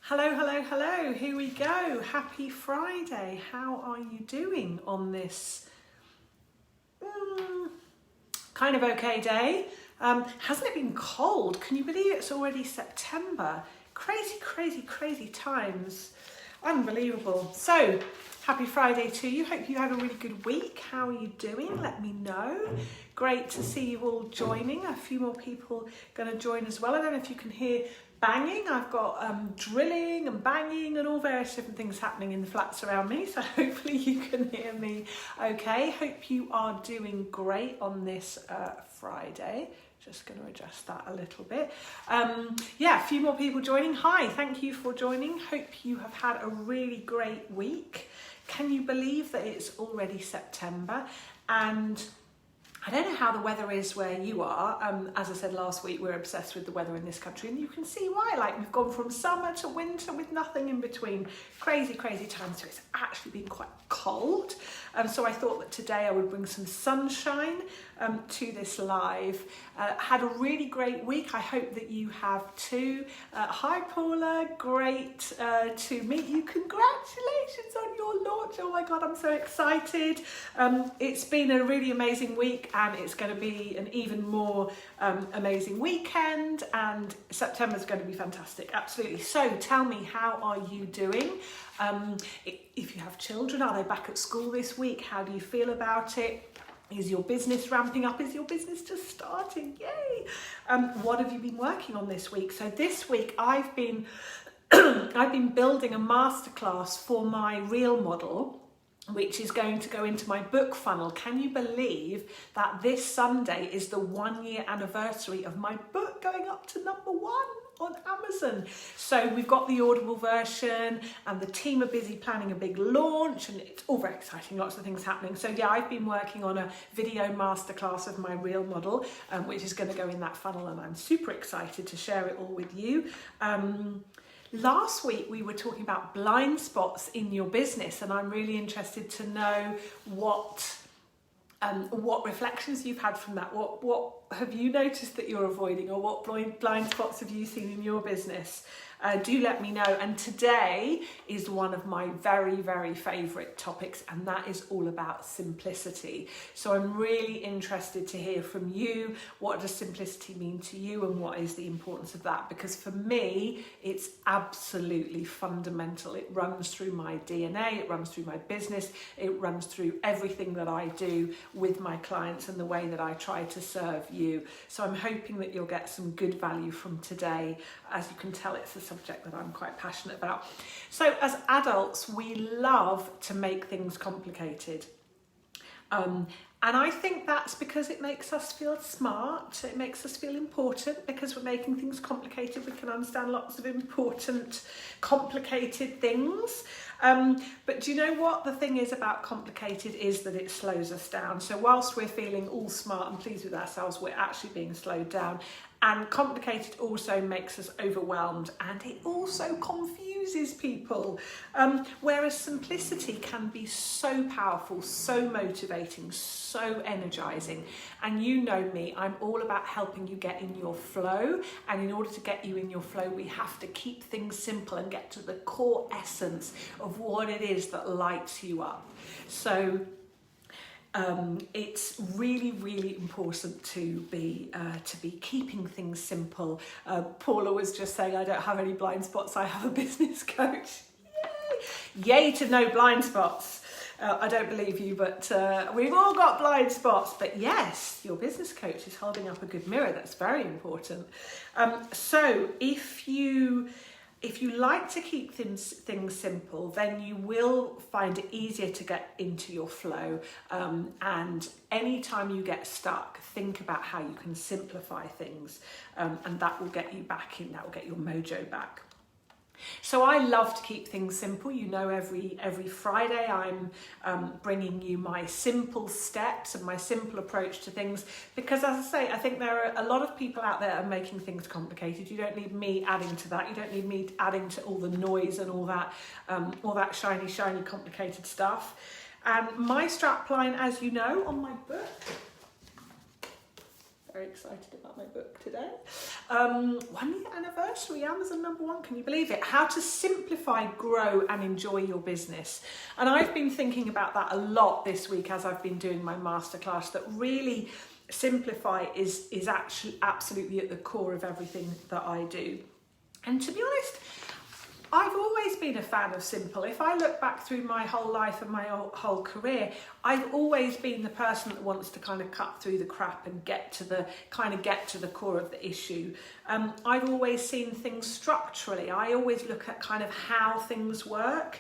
Hello, hello, hello. Here we go. Happy Friday. How are you doing on this kind of okay day? Hasn't it been cold? Can you believe it's already September? Crazy, crazy, crazy times. Unbelievable. So, happy Friday to you. Hope you had a really good week. How are you doing? Let me know. Great to see you all joining. A few more people going to join as well. I don't know if you can hear banging. I've got drilling and banging and all various different things happening in the flats around me, so hopefully you can hear me okay. Hope you are doing great on this Friday. Just going to adjust that a little bit. Yeah, a few more people joining. Hi, thank you for joining. Hope you have had a really great week. Can you believe that it's already September? And I don't know how the weather is where you are. As I said last week, we're obsessed with the weather in this country, and you can see why. Like, we've gone from summer to winter with nothing in between. Crazy, crazy times. So it's actually been quite cold. So I thought that today I would bring some sunshine to this live. Had a really great week. I hope that you have too. Hi Paula, great to meet you. Congratulations on your launch. Oh my God, I'm so excited. It's been a really amazing week, and it's going to be an even more amazing weekend, and September's going to be fantastic. Absolutely. So tell me, how are you doing? If you have children, are they back at school this week? How do you feel about it? Is your business ramping up? Is your business just starting? Yay! What have you been working on this week? So this week I've been I've been building a masterclass for my reel model, which is going to go into my book funnel. Can you believe that this Sunday is the 1 year anniversary of my book going up to #1 on Amazon? So we've got the Audible version, and the team are busy planning a big launch, and it's all very exciting, lots of things happening. So yeah, I've been working on a video masterclass of my reel model, which is going to go in that funnel, and I'm super excited to share it all with you. Last week we were talking about blind spots in your business, and I'm really interested to know what reflections you've had from that. What have you noticed that you're avoiding, or what blind spots have you seen in your business? Do let me know. And today is one of my very, very favourite topics, and that is all about simplicity. So I'm really interested to hear from you. What does simplicity mean to you, and what is the importance of that? Because for me, it's absolutely fundamental. It runs through my DNA, it runs through my business, it runs through everything that I do with my clients and the way that I try to serve you. So I'm hoping that you'll get some good value from today. As you can tell, it's a subject that I'm quite passionate about. So as adults, we love to make things complicated. And I think that's because it makes us feel smart, it makes us feel important. Because we're making things complicated, we can understand lots of important, complicated things. But do you know what the thing is about complicated is that it slows us down. So whilst we're feeling all smart and pleased with ourselves, we're actually being slowed down. And complicated also makes us overwhelmed, and it also confuses people. Whereas simplicity can be so powerful, so motivating, so energizing. And you know me, I'm all about helping you get in your flow. And in order to get you in your flow, we have to keep things simple and get to the core essence of what it is that lights you up. So it's really, really important to be keeping things simple. Paula was just saying, I don't have any blind spots, I have a business coach. Yay! Yay to no blind spots. I don't believe you, but we've all got blind spots. But yes, your business coach is holding up a good mirror. That's very important. So if you like to keep things simple, then you will find it easier to get into your flow. And anytime you get stuck, think about how you can simplify things, and that will get you back in, that will get your mojo back. So I love to keep things simple. You know, every Friday I'm bringing you my simple steps and my simple approach to things, because as I say, I think there are a lot of people out there are making things complicated. You don't need me adding to that. You don't need me adding to all the noise and all that shiny complicated stuff. And my strapline, as you know, on my book Very excited about my book today. 1 year anniversary, Amazon #1, can you believe it? How to simplify, grow and enjoy your business. And I've been thinking about that a lot this week as I've been doing my masterclass, that really simplify is actually absolutely at the core of everything that I do. And to be honest, I've always been a fan of simple. If I look back through my whole life and my whole career, I've always been the person that wants to kind of cut through the crap and get to the core of the issue. I've always seen things structurally. I always look at kind of how things work.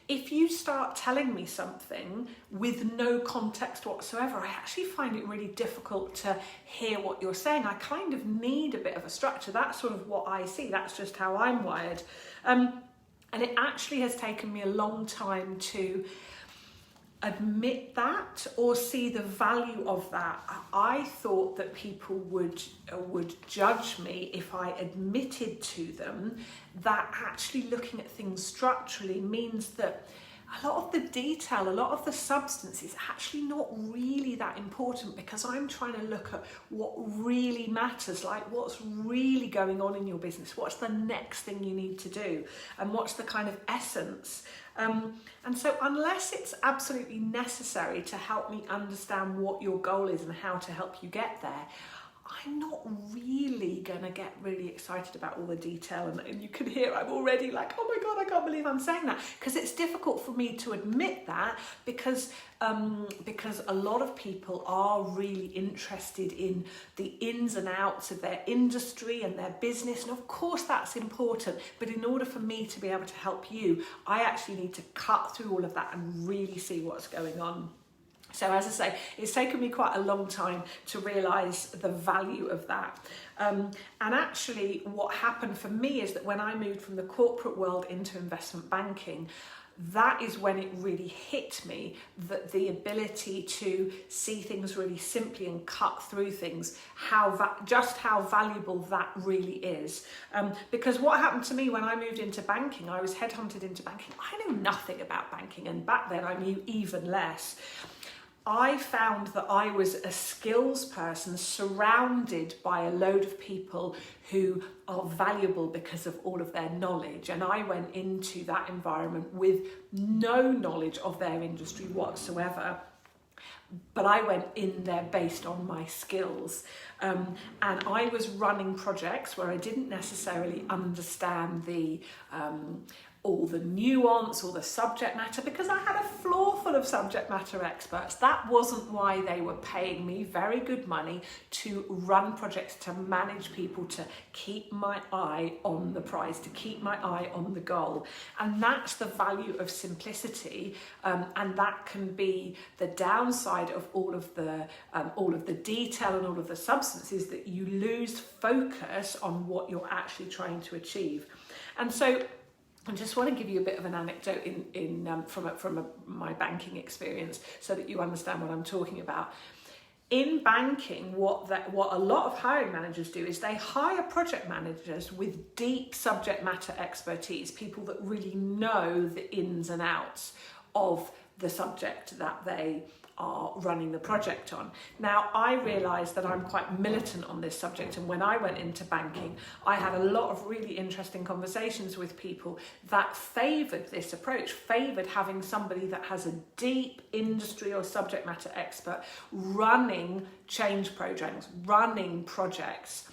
If you start telling me something with no context whatsoever, I actually find it really difficult to hear what you're saying. I kind of need a bit of a structure. That's sort of what I see. That's just how I'm wired. And it actually has taken me a long time to admit that or see the value of that. I thought that people would judge me if I admitted to them that actually looking at things structurally means that a lot of the detail, a lot of the substance is actually not really that important, because I'm trying to look at what really matters, like what's really going on in your business, what's the next thing you need to do, and what's the kind of essence. And so unless it's absolutely necessary to help me understand what your goal is and how to help you get there, I'm not really going to get really excited about all the detail. And you can hear I'm already like, oh my God, I can't believe I'm saying that. Because it's difficult for me to admit that, because a lot of people are really interested in the ins and outs of their industry and their business. And of course that's important. But in order for me to be able to help you, I actually need to cut through all of that and really see what's going on. So as I say, it's taken me quite a long time to realise the value of that. And actually what happened for me is that when I moved from the corporate world into investment banking, that is when it really hit me that the ability to see things really simply and cut through things, just how valuable that really is. Because what happened to me when I moved into banking, I was headhunted into banking. I knew nothing about banking, and back then I knew even less. I found that I was a skills person surrounded by a load of people who are valuable because of all of their knowledge. And I went into that environment with no knowledge of their industry whatsoever. But I went in there based on my skills. And I was running projects where I didn't necessarily understand all the nuance or the subject matter, because I had a floor full of subject matter experts. That wasn't why they were paying me very good money to run projects, to manage people, to keep my eye on the prize, to keep my eye on the goal. And that's the value of simplicity, and that can be the downside of all of the detail and all of the substances, that you lose focus on what you're actually trying to achieve. And so I just want to give you a bit of an anecdote from my banking experience, so that you understand what I'm talking about. In banking, what a lot of hiring managers do is they hire project managers with deep subject matter expertise, people that really know the ins and outs of the subject that they are running the project on. Now, I realised that I'm quite militant on this subject, and when I went into banking, I had a lot of really interesting conversations with people that favoured this approach, favoured having somebody that has a deep industry or subject matter expert running change programs, running projects.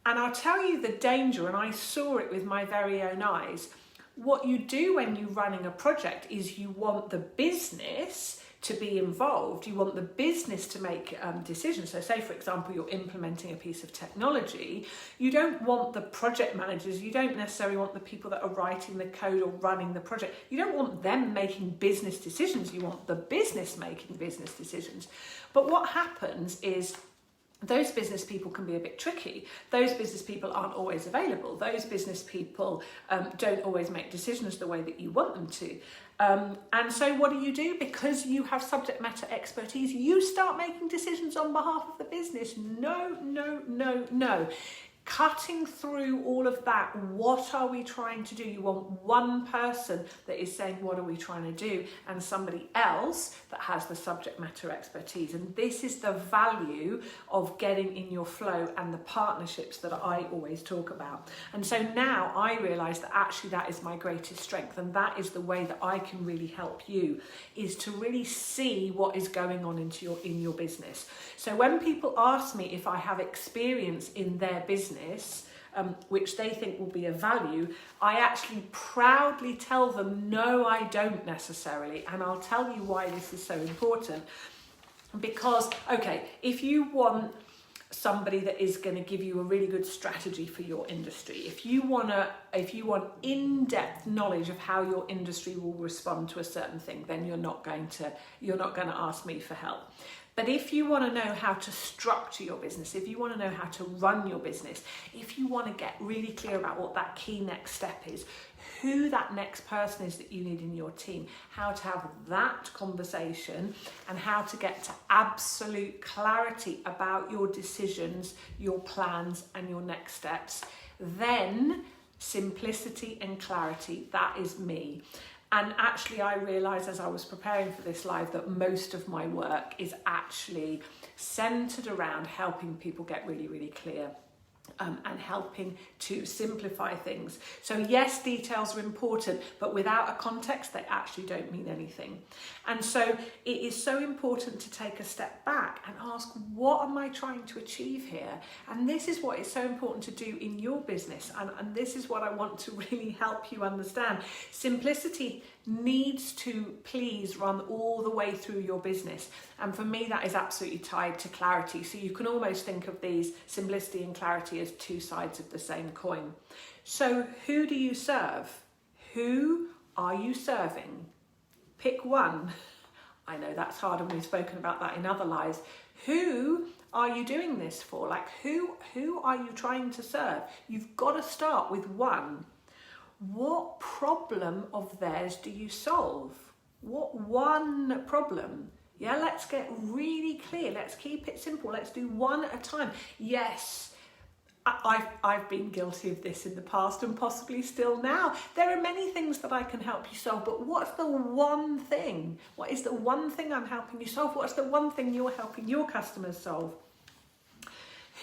And I'll tell you the danger, and I saw it with my very own eyes. What you do when you're running a project is you want the business to be involved. You want the business to make decisions. So say, for example, you're implementing a piece of technology. You don't want the project managers, you don't necessarily want the people that are writing the code or running the project. You don't want them making business decisions. You want the business making business decisions. But what happens is those business people can be a bit tricky. Those business people aren't always available. Those business people don't always make decisions the way that you want them to. And so what do? Because you have subject matter expertise, you start making decisions on behalf of the business. No. Cutting through all of that, what are we trying to do? You want one person that is saying, what are we trying to do? And somebody else that has the subject matter expertise. And this is the value of getting in your flow and the partnerships that I always talk about. And so now I realise that actually that is my greatest strength, and that is the way that I can really help you, is to really see what is going on in your business. So when people ask me if I have experience in their business, which they think will be of value, I actually proudly tell them, no, I don't necessarily. And I'll tell you why this is so important. Because, okay, if you want somebody that is going to give you a really good strategy for your industry, if you want in-depth knowledge of how your industry will respond to a certain thing, then you're not going to ask me for help. But if you want to know how to structure your business, if you want to know how to run your business, if you want to get really clear about what that key next step is, who that next person is that you need in your team, how to have that conversation, and how to get to absolute clarity about your decisions, your plans, and your next steps, then simplicity and clarity, that is me. And actually, I realised as I was preparing for this live that most of my work is actually centred around helping people get really, really clear. And helping to simplify things. So yes, details are important, but without a context, they actually don't mean anything. And so it is so important to take a step back and ask, what am I trying to achieve here? And this is what is so important to do in your business. And this is what I want to really help you understand. Simplicity needs to please run all the way through your business. And for me, that is absolutely tied to clarity. So you can almost think of these, simplicity and clarity, as two sides of the same coin. So who do you serve? Who are you serving? Pick one. I know that's hard, and we've spoken about that in other lives. Who are you doing this for? Like, who are you trying to serve? You've got to start with one. What problem of theirs do you solve? What one problem? Yeah, let's get really clear. Let's keep it simple. Let's do one at a time. Yes, I've been guilty of this in the past and possibly still now. There are many things that I can help you solve, but what's the one thing? What is the one thing I'm helping you solve? What's the one thing you're helping your customers solve?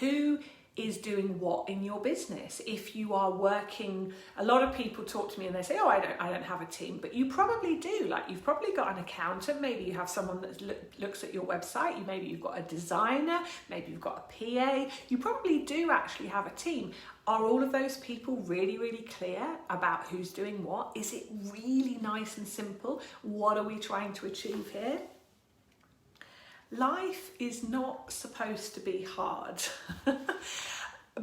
Who is doing what in your business? If you are working, a lot of people talk to me and they say, oh, I don't have a team, but you probably do. Like, you've probably got an accountant, maybe you have someone that looks at your website, maybe you've got a designer, maybe you've got a PA, you probably do actually have a team. Are all of those people really, really clear about who's doing what? Is it really nice and simple? What are we trying to achieve here? Life is not supposed to be hard.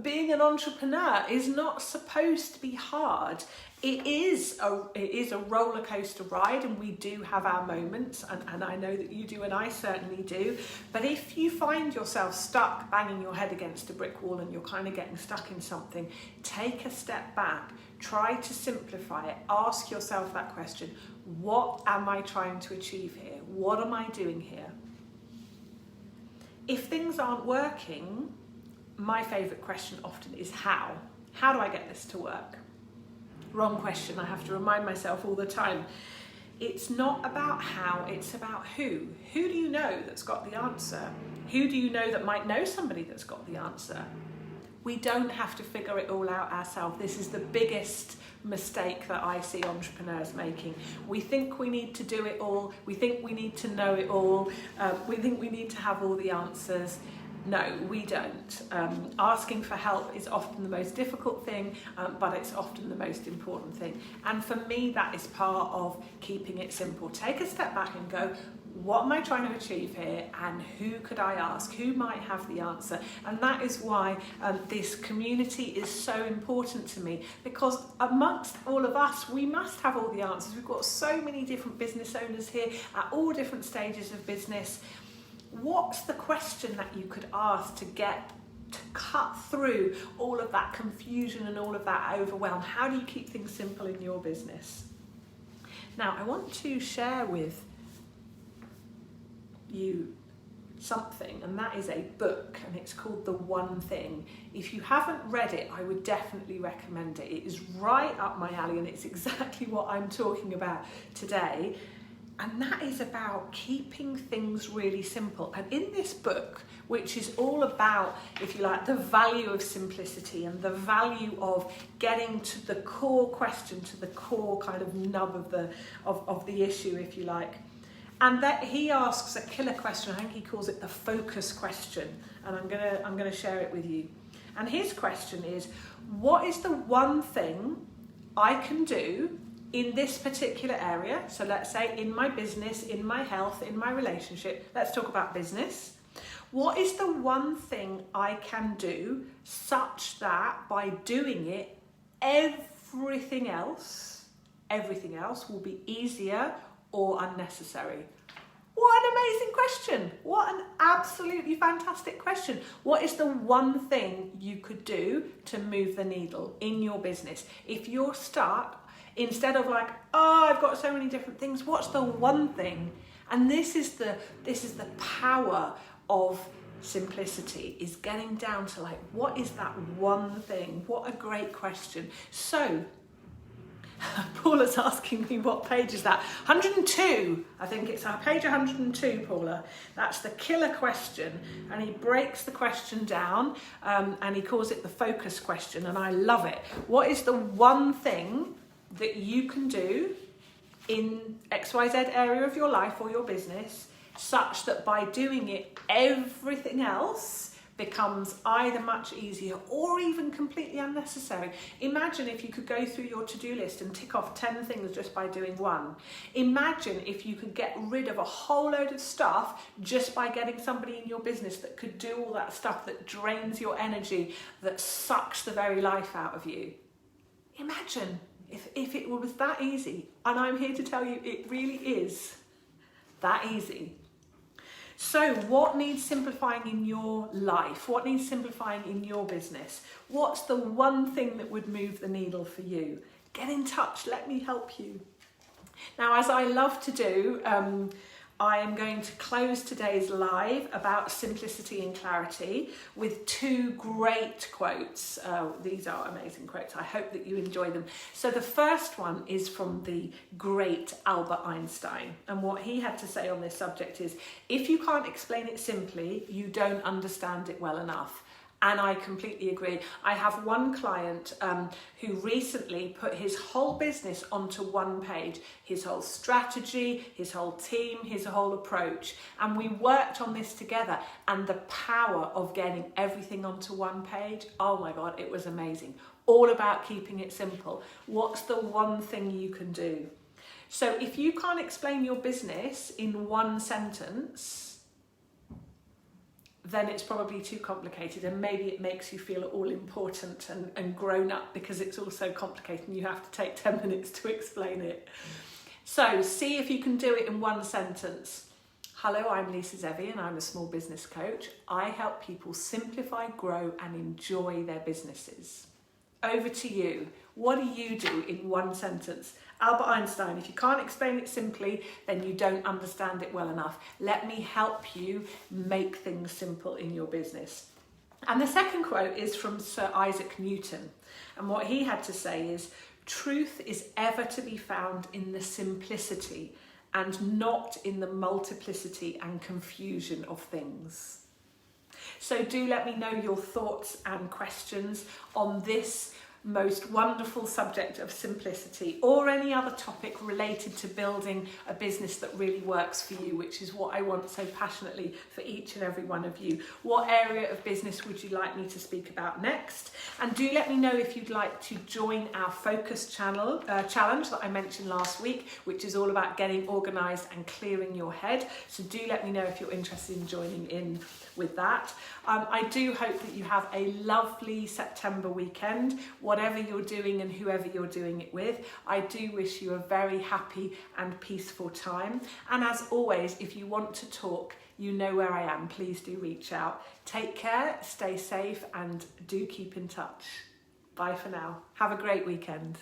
Being an entrepreneur is not supposed to be hard. It is a roller coaster ride, and we do have our moments, and I know that you do, and I certainly do. But if you find yourself stuck, banging your head against a brick wall, and you're kind of getting stuck in something, take a step back, try to simplify it, ask yourself that question: what am I trying to achieve here? What am I doing here? If things aren't working, my favourite question often is how? How do I get this to work? Wrong question, I have to remind myself all the time. It's not about how, it's about who. Who do you know that's got the answer? Who do you know that might know somebody that's got the answer? We don't have to figure it all out ourselves. This is the biggest mistake that I see entrepreneurs making. We think we need to do it all. We think we need to know it all. We think we need to have all the answers. No, we don't. Asking for help is often the most difficult thing, but it's often the most important thing. And for me, that is part of keeping it simple. Take a step back and go, what am I trying to achieve here, and who could I ask? Who might have the answer? And that is why this community is so important to me, because amongst all of us, we must have all the answers. We've got so many different business owners here at all different stages of business. What's the question that you could ask to cut through all of that confusion and all of that overwhelm? How do you keep things simple in your business? Now, I want to share with you something, and that is a book, and it's called The One Thing. If you haven't read it, I would definitely recommend it. It is right up my alley, and it's exactly what I'm talking about today. And that is about keeping things really simple. And in this book, which is all about, if you like, the value of simplicity and the value of getting to the core question, to the core kind of nub of the issue, if you like. And that he asks a killer question. I think he calls it the focus question. And I'm gonna share it with you. And his question is, what is the one thing I can do in this particular area? So let's say in my business, in my health, in my relationship. Let's talk about business. What is the one thing I can do such that by doing it, everything else will be easier or unnecessary? What an amazing question. What an absolutely fantastic question. What is the one thing you could do to move the needle in your business? If you're stuck, instead of like, oh, I've got so many different things, what's the one thing? And this is the power of simplicity, is getting down to like, what is that one thing? What a great question. So, Paula's asking me what page is that? 102, I think it's page 102, Paula. That's the killer question, and he breaks the question down and he calls it the focus question, and I love it. What is the one thing that you can do in XYZ area of your life or your business such that by doing it, everything else becomes either much easier or even completely unnecessary? Imagine if you could go through your to-do list and tick off 10 things just by doing one. Imagine if you could get rid of a whole load of stuff just by getting somebody in your business that could do all that stuff that drains your energy, that sucks the very life out of you. Imagine if it was that easy, and I'm here to tell you it really is that easy. So what needs simplifying in your life? What needs simplifying in your business? What's the one thing that would move the needle for you? Get in touch, let me help you. Now, as I love to do, I am going to close today's live about simplicity and clarity with two great quotes. These are amazing quotes. I hope that you enjoy them. So the first one is from the great Albert Einstein. And what he had to say on this subject is, if you can't explain it simply, you don't understand it well enough. And I completely agree. I have one client who recently put his whole business onto one page, his whole strategy, his whole team, his whole approach. And we worked on this together, and the power of getting everything onto one page, oh my God, it was amazing. All about keeping it simple. What's the one thing you can do? So if you can't explain your business in one sentence, then it's probably too complicated, and maybe it makes you feel all important and grown up because it's all so complicated and you have to take 10 minutes to explain it. So see if you can do it in one sentence. Hello, I'm Lisa Zevi and I'm a small business coach. I help people simplify, grow and enjoy their businesses. Over to you. What do you do in one sentence? Albert Einstein, if you can't explain it simply, then you don't understand it well enough. Let me help you make things simple in your business. And the second quote is from Sir Isaac Newton. And what he had to say is, truth is ever to be found in the simplicity and not in the multiplicity and confusion of things. So do let me know your thoughts and questions on this most wonderful subject of simplicity, or any other topic related to building a business that really works for you, which is what I want so passionately for each and every one of you. What area of business would you like me to speak about next? And do let me know if you'd like to join our focus challenge that I mentioned last week, which is all about getting organised and clearing your head. So do let me know if you're interested in joining in with that. I do hope that you have a lovely September weekend, whatever you're doing and whoever you're doing it with. I do wish you a very happy and peaceful time. And as always, if you want to talk, you know where I am. Please do reach out. Take care, stay safe, and do keep in touch. Bye for now. Have a great weekend.